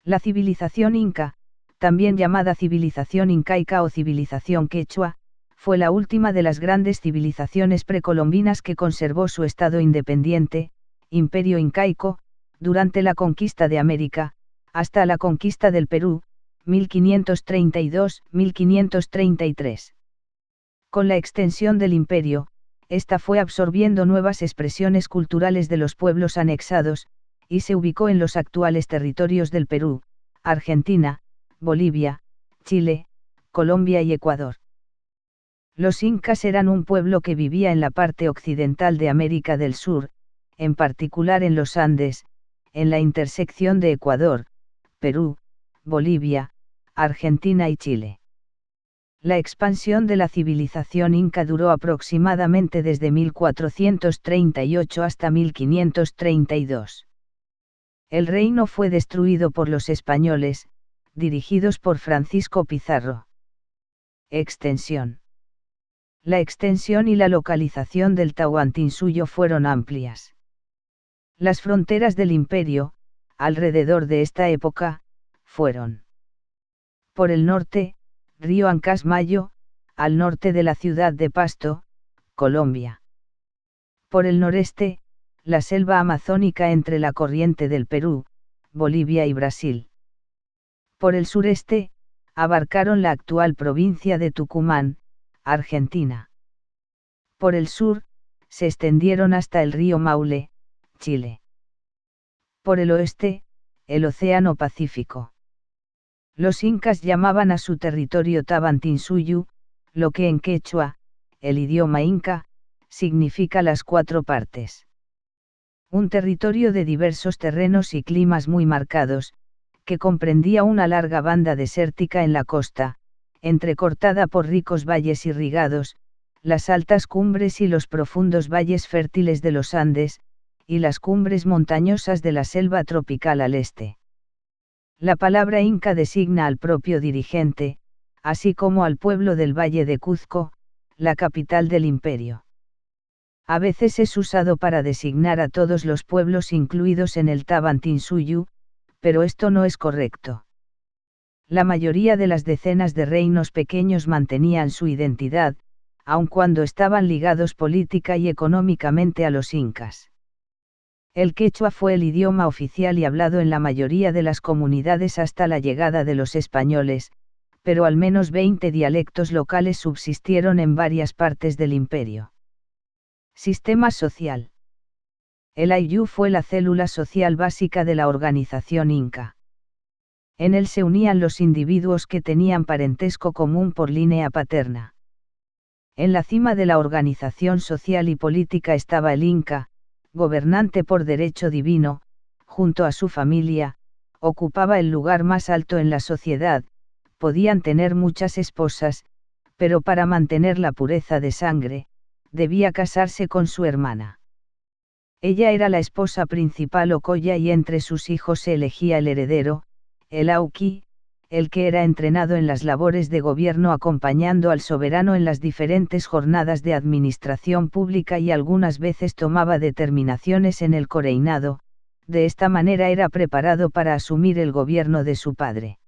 La civilización inca, también llamada civilización incaica o civilización quechua, fue la última de las grandes civilizaciones precolombinas que conservó su estado independiente, Imperio Incaico, durante la conquista de América, hasta la conquista del Perú, 1532-1533. Con la extensión del imperio, esta fue absorbiendo nuevas expresiones culturales de los pueblos anexados, y se ubicó en los actuales territorios del Perú, Argentina, Bolivia, Chile, Colombia y Ecuador. Los incas eran un pueblo que vivía en la parte occidental de América del Sur, en particular en los Andes, en la intersección de Ecuador, Perú, Bolivia, Argentina y Chile. La expansión de la civilización inca duró aproximadamente desde 1438 hasta 1532. El reino fue destruido por los españoles, dirigidos por Francisco Pizarro. Extensión. La extensión y la localización del Tahuantinsuyo fueron amplias. Las fronteras del imperio, alrededor de esta época, fueron: por el norte, río Ancasmayo, al norte de la ciudad de Pasto, Colombia. Por el noreste, la selva amazónica entre la corriente del Perú, Bolivia y Brasil. Por el sureste, abarcaron la actual provincia de Tucumán, Argentina. Por el sur, se extendieron hasta el río Maule, Chile. Por el oeste, el Océano Pacífico. Los incas llamaban a su territorio Tahuantinsuyo, lo que en quechua, el idioma inca, significa las cuatro partes. Un territorio de diversos terrenos y climas muy marcados, que comprendía una larga banda desértica en la costa, entrecortada por ricos valles irrigados, las altas cumbres y los profundos valles fértiles de los Andes, y las cumbres montañosas de la selva tropical al este. La palabra inca designa al propio dirigente, así como al pueblo del Valle de Cuzco, la capital del imperio. A veces es usado para designar a todos los pueblos incluidos en el Tahuantinsuyo, pero esto no es correcto. La mayoría de las decenas de reinos pequeños mantenían su identidad, aun cuando estaban ligados política y económicamente a los incas. El quechua fue el idioma oficial y hablado en la mayoría de las comunidades hasta la llegada de los españoles, pero al menos 20 dialectos locales subsistieron en varias partes del imperio. Sistema social. El ayllu fue la célula social básica de la organización inca. En él se unían los individuos que tenían parentesco común por línea paterna. En la cima de la organización social y política estaba el inca, gobernante por derecho divino, junto a su familia, ocupaba el lugar más alto en la sociedad, podían tener muchas esposas, pero para mantener la pureza de sangre, debía casarse con su hermana. Ella era la esposa principal o colla y entre sus hijos se elegía el heredero, el auqui, el que era entrenado en las labores de gobierno acompañando al soberano en las diferentes jornadas de administración pública y algunas veces tomaba determinaciones en el coreinado, de esta manera era preparado para asumir el gobierno de su padre.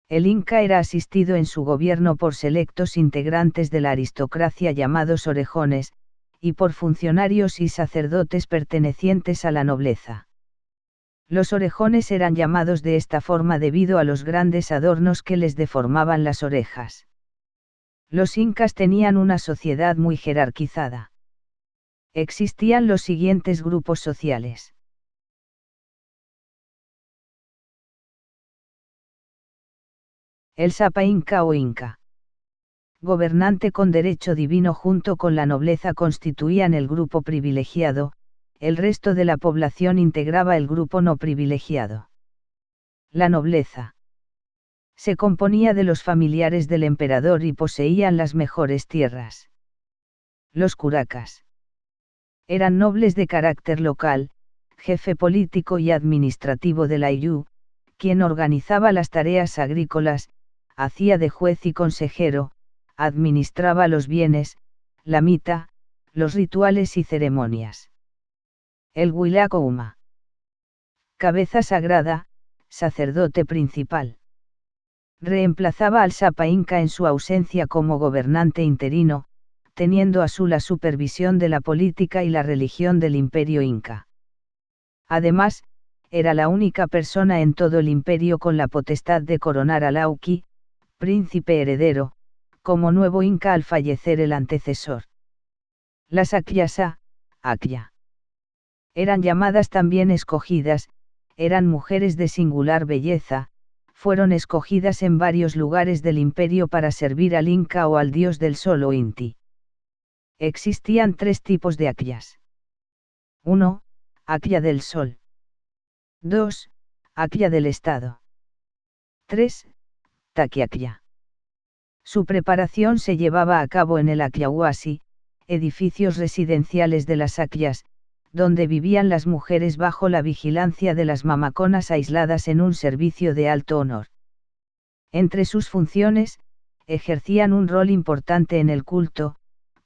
El inca era asistido en su gobierno por selectos integrantes de la aristocracia llamados orejones, y por funcionarios y sacerdotes pertenecientes a la nobleza. Los orejones eran llamados de esta forma debido a los grandes adornos que les deformaban las orejas. Los incas tenían una sociedad muy jerarquizada. Existían los siguientes grupos sociales. El Sapa Inca o Inca. Gobernante con derecho divino junto con la nobleza constituían el grupo privilegiado, el resto de la población integraba el grupo no privilegiado. La nobleza se componía de los familiares del emperador y poseían las mejores tierras. Los curacas eran nobles de carácter local, jefe político y administrativo del ayllu, quien organizaba las tareas agrícolas, hacía de juez y consejero, administraba los bienes, la mita, los rituales y ceremonias. El Huilacouma. Cabeza sagrada, sacerdote principal. Reemplazaba al Sapa Inca en su ausencia como gobernante interino, teniendo a su la supervisión de la política y la religión del imperio Inca. Además, era la única persona en todo el imperio con la potestad de coronar al Auqui, príncipe heredero, como nuevo Inca al fallecer el antecesor. Las Akyasa, Akya, eran llamadas también escogidas, eran mujeres de singular belleza, fueron escogidas en varios lugares del imperio para servir al Inca o al dios del sol o Inti. Existían 3 tipos de Akyas. 1. Akya del sol. 2. Akya del estado. 3. Takiakya. Su preparación se llevaba a cabo en el Akyahuasi, edificios residenciales de las Akyas, donde vivían las mujeres bajo la vigilancia de las mamaconas aisladas en un servicio de alto honor. Entre sus funciones, ejercían un rol importante en el culto,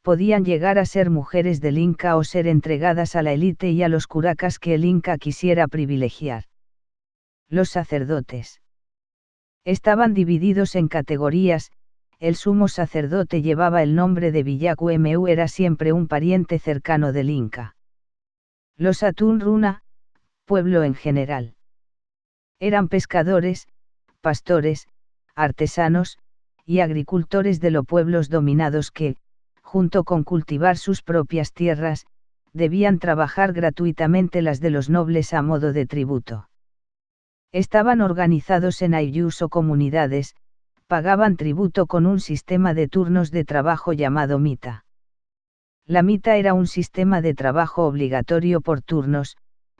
podían llegar a ser mujeres del Inca o ser entregadas a la élite y a los curacas que el Inca quisiera privilegiar. Los sacerdotes estaban divididos en categorías. El sumo sacerdote llevaba el nombre de Villacuemeu, era siempre un pariente cercano del Inca. Los Atun Runa, pueblo en general, eran pescadores, pastores, artesanos, y agricultores de los pueblos dominados que, junto con cultivar sus propias tierras, debían trabajar gratuitamente las de los nobles a modo de tributo. Estaban organizados en ayllus o comunidades, pagaban tributo con un sistema de turnos de trabajo llamado mita. La mita era un sistema de trabajo obligatorio por turnos.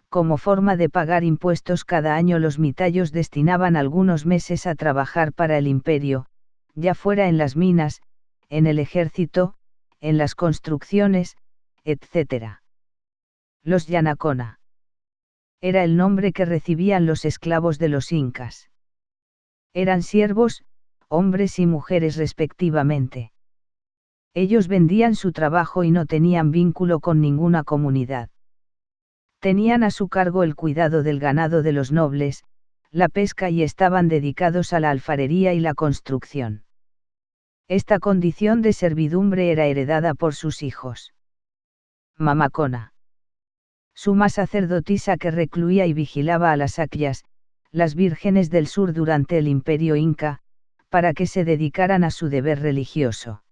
Como forma de pagar impuestos cada año los mitayos destinaban algunos meses a trabajar para el imperio, ya fuera en las minas, en el ejército, en las construcciones, etc. Los Yanacona. Era el nombre que recibían los esclavos de los incas. Eran siervos, hombres y mujeres respectivamente. Ellos vendían su trabajo y no tenían vínculo con ninguna comunidad. Tenían a su cargo el cuidado del ganado de los nobles, la pesca y estaban dedicados a la alfarería y la construcción. Esta condición de servidumbre era heredada por sus hijos. Mamacona. Suma sacerdotisa que recluía y vigilaba a las Akyas, las vírgenes del sur durante el imperio Inca, para que se dedicaran a su deber religioso.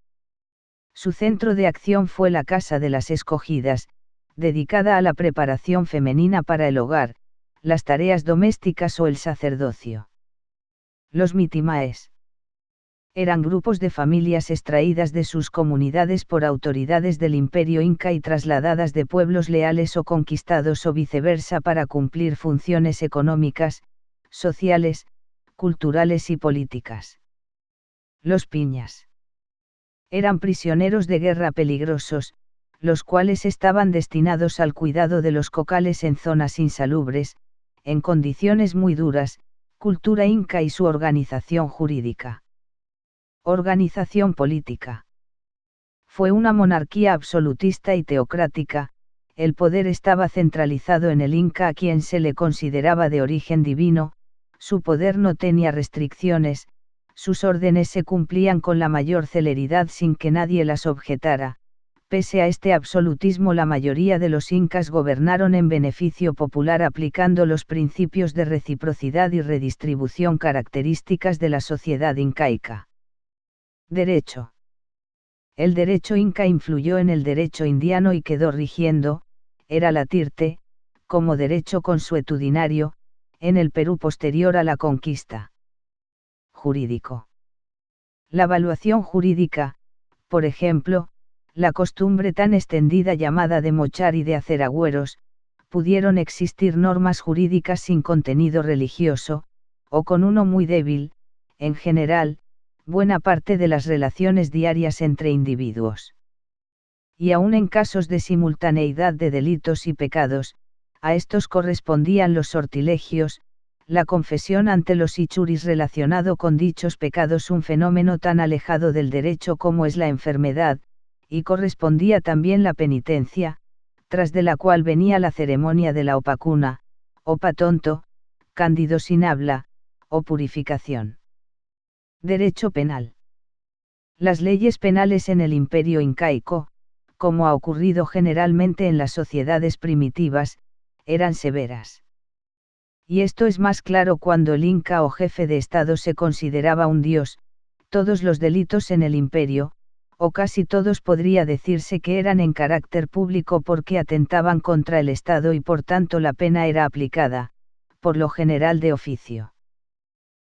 Su centro de acción fue la Casa de las Escogidas, dedicada a la preparación femenina para el hogar, las tareas domésticas o el sacerdocio. Los mitimaes eran grupos de familias extraídas de sus comunidades por autoridades del imperio Inca y trasladadas de pueblos leales o conquistados o viceversa para cumplir funciones económicas, sociales, culturales y políticas. Los piñas eran prisioneros de guerra peligrosos, los cuales estaban destinados al cuidado de los cocales en zonas insalubres, en condiciones muy duras, cultura inca y su organización jurídica. Organización política. Fue una monarquía absolutista y teocrática, el poder estaba centralizado en el Inca a quien se le consideraba de origen divino, su poder no tenía restricciones, sus órdenes se cumplían con la mayor celeridad sin que nadie las objetara. Pese a este absolutismo, la mayoría de los incas gobernaron en beneficio popular aplicando los principios de reciprocidad y redistribución características de la sociedad incaica. Derecho. El derecho inca influyó en el derecho indiano y quedó rigiendo, era latirte, como derecho consuetudinario, en el Perú posterior a la conquista. Jurídico. La evaluación jurídica, por ejemplo, la costumbre tan extendida llamada de mochar y de hacer agüeros, pudieron existir normas jurídicas sin contenido religioso, o con uno muy débil, en general, buena parte de las relaciones diarias entre individuos. Y aún en casos de simultaneidad de delitos y pecados, a estos correspondían los sortilegios, la confesión ante los ichuris relacionado con dichos pecados, un fenómeno tan alejado del derecho como es la enfermedad, y correspondía también la penitencia, tras de la cual venía la ceremonia de la opacuna, opa tonto, cándido sin habla, o purificación. Derecho penal. Las leyes penales en el Imperio incaico, como ha ocurrido generalmente en las sociedades primitivas, eran severas. Y esto es más claro cuando el inca o jefe de Estado se consideraba un dios. Todos los delitos en el imperio, o casi todos podría decirse que eran en carácter público porque atentaban contra el Estado y por tanto la pena era aplicada, por lo general de oficio.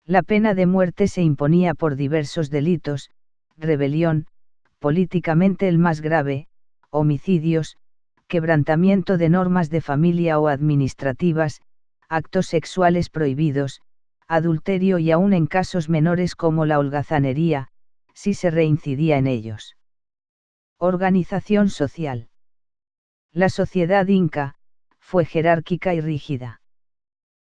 La pena de muerte se imponía por diversos delitos: rebelión, políticamente el más grave, homicidios, quebrantamiento de normas de familia o administrativas, actos sexuales prohibidos, adulterio y aún en casos menores como la holgazanería, si se reincidía en ellos. Organización social. La sociedad inca fue jerárquica y rígida.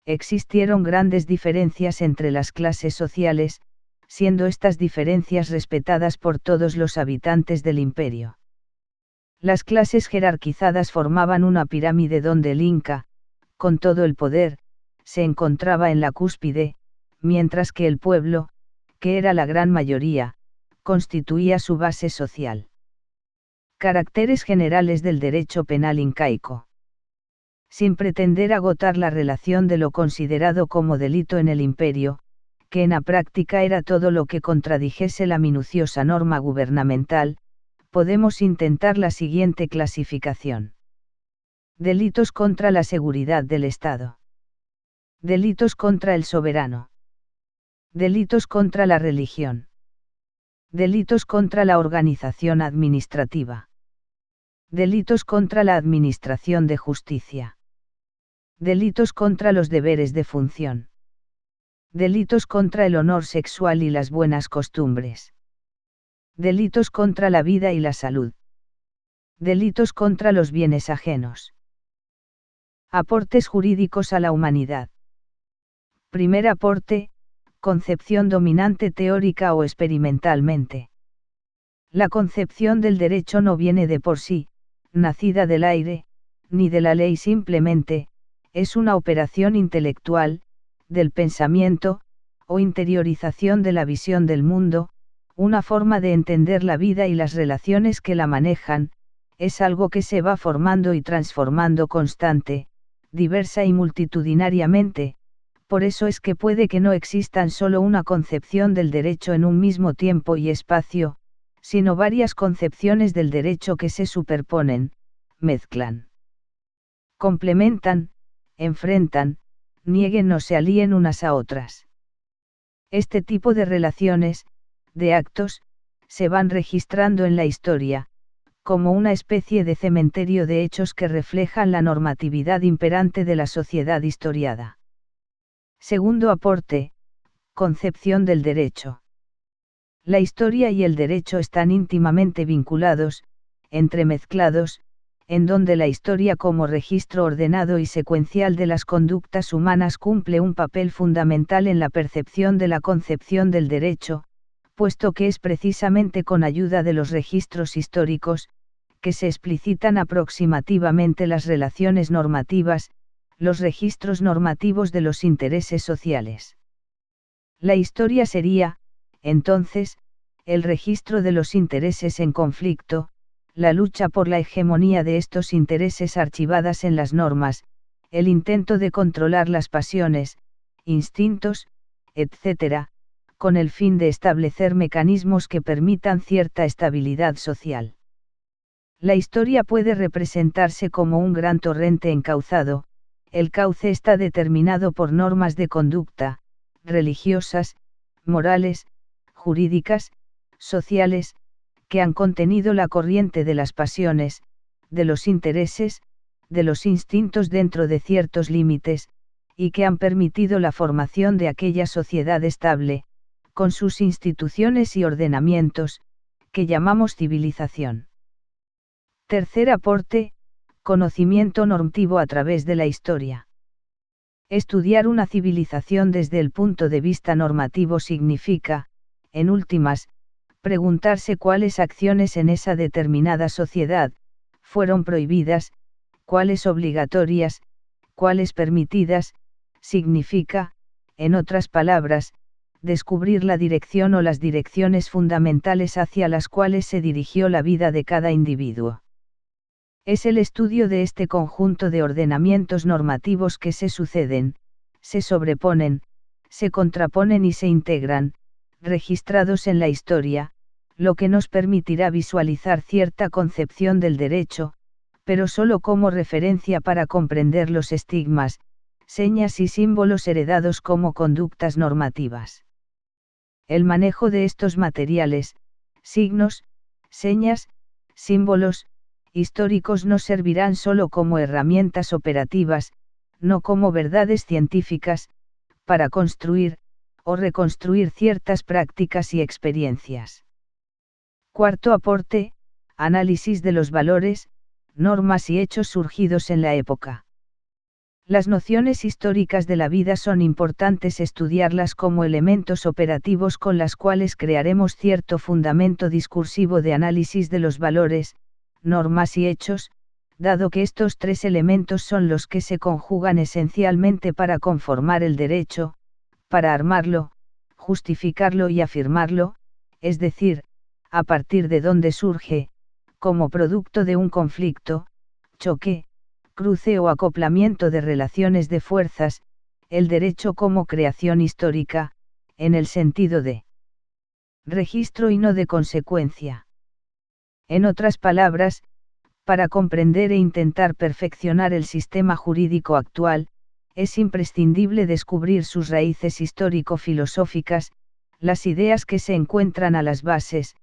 Existieron grandes diferencias entre las clases sociales, siendo estas diferencias respetadas por todos los habitantes del imperio. Las clases jerarquizadas formaban una pirámide donde el inca, con todo el poder, se encontraba en la cúspide, mientras que el pueblo, que era la gran mayoría, constituía su base social. Caracteres generales del derecho penal incaico. Sin pretender agotar la relación de lo considerado como delito en el imperio, que en la práctica era todo lo que contradijese la minuciosa norma gubernamental, podemos intentar la siguiente clasificación. Delitos contra la seguridad del Estado. Delitos contra el soberano. Delitos contra la religión. Delitos contra la organización administrativa. Delitos contra la administración de justicia. Delitos contra los deberes de función. Delitos contra el honor sexual y las buenas costumbres. Delitos contra la vida y la salud. Delitos contra los bienes ajenos. Aportes jurídicos a la humanidad. Primer aporte: concepción dominante teórica o experimentalmente. La concepción del derecho no viene de por sí, nacida del aire, ni de la ley simplemente, es una operación intelectual, del pensamiento, o interiorización de la visión del mundo, una forma de entender la vida y las relaciones que la manejan, es algo que se va formando y transformando constante, diversa y multitudinariamente. Por eso es que puede que no existan solo una concepción del derecho en un mismo tiempo y espacio, sino varias concepciones del derecho que se superponen, mezclan, complementan, enfrentan, nieguen o se alíen unas a otras. Este tipo de relaciones, de actos, se van registrando en la historia, como una especie de cementerio de hechos que reflejan la normatividad imperante de la sociedad historiada. Segundo aporte: concepción del derecho. La historia y el derecho están íntimamente vinculados, entremezclados, en donde la historia como registro ordenado y secuencial de las conductas humanas cumple un papel fundamental en la percepción de la concepción del derecho, puesto que es precisamente con ayuda de los registros históricos, que se explicitan aproximativamente las relaciones normativas, los registros normativos de los intereses sociales. La historia sería, entonces, el registro de los intereses en conflicto, la lucha por la hegemonía de estos intereses archivadas en las normas, el intento de controlar las pasiones, instintos, etc., con el fin de establecer mecanismos que permitan cierta estabilidad social. La historia puede representarse como un gran torrente encauzado. El cauce está determinado por normas de conducta, religiosas, morales, jurídicas, sociales, que han contenido la corriente de las pasiones, de los intereses, de los instintos dentro de ciertos límites, y que han permitido la formación de aquella sociedad estable, con sus instituciones y ordenamientos, que llamamos civilización. Tercer aporte: conocimiento normativo a través de la historia. Estudiar una civilización desde el punto de vista normativo significa, en últimas, preguntarse cuáles acciones en esa determinada sociedad fueron prohibidas, cuáles obligatorias, cuáles permitidas, significa, en otras palabras, descubrir la dirección o las direcciones fundamentales hacia las cuales se dirigió la vida de cada individuo. Es el estudio de este conjunto de ordenamientos normativos que se suceden, se sobreponen, se contraponen y se integran, registrados en la historia, lo que nos permitirá visualizar cierta concepción del derecho, pero solo como referencia para comprender los estigmas, señas y símbolos heredados como conductas normativas. El manejo de estos materiales, signos, señas, símbolos, históricos nos servirán solo como herramientas operativas, no como verdades científicas, para construir, o reconstruir ciertas prácticas y experiencias. Cuarto aporte, análisis de los valores, normas y hechos surgidos en la época. Las nociones históricas de la vida son importantes estudiarlas como elementos operativos con las cuales crearemos cierto fundamento discursivo de análisis de los valores, normas y hechos, dado que estos tres elementos son los que se conjugan esencialmente para conformar el derecho, para armarlo, justificarlo y afirmarlo, es decir, a partir de donde surge, como producto de un conflicto, choque, cruce o acoplamiento de relaciones de fuerzas, el derecho como creación histórica, en el sentido de registro y no de consecuencia. En otras palabras, para comprender e intentar perfeccionar el sistema jurídico actual, es imprescindible descubrir sus raíces histórico-filosóficas, las ideas que se encuentran a las bases,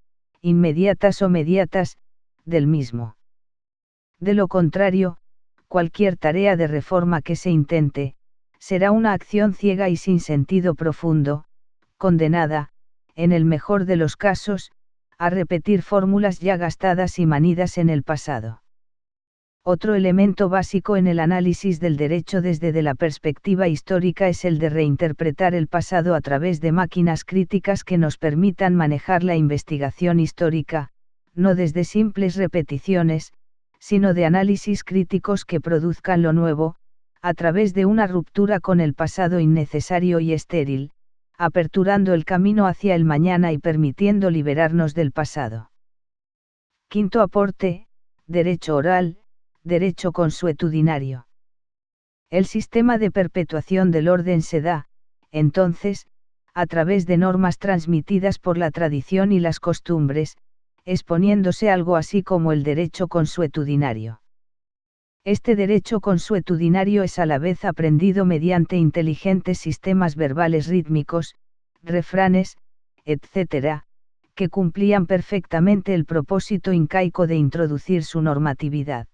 inmediatas o mediatas, del mismo. De lo contrario, cualquier tarea de reforma que se intente, será una acción ciega y sin sentido profundo, condenada, en el mejor de los casos, a repetir fórmulas ya gastadas y manidas en el pasado. Otro elemento básico en el análisis del derecho desde la perspectiva histórica es el de reinterpretar el pasado a través de máquinas críticas que nos permitan manejar la investigación histórica, no desde simples repeticiones, sino de análisis críticos que produzcan lo nuevo, a través de una ruptura con el pasado innecesario y estéril, aperturando el camino hacia el mañana y permitiendo liberarnos del pasado. Quinto aporte, derecho oral, derecho consuetudinario. El sistema de perpetuación del orden se da, entonces, a través de normas transmitidas por la tradición y las costumbres, exponiéndose algo así como el derecho consuetudinario. Este derecho consuetudinario es a la vez aprendido mediante inteligentes sistemas verbales rítmicos, refranes, etc., que cumplían perfectamente el propósito incaico de introducir su normatividad.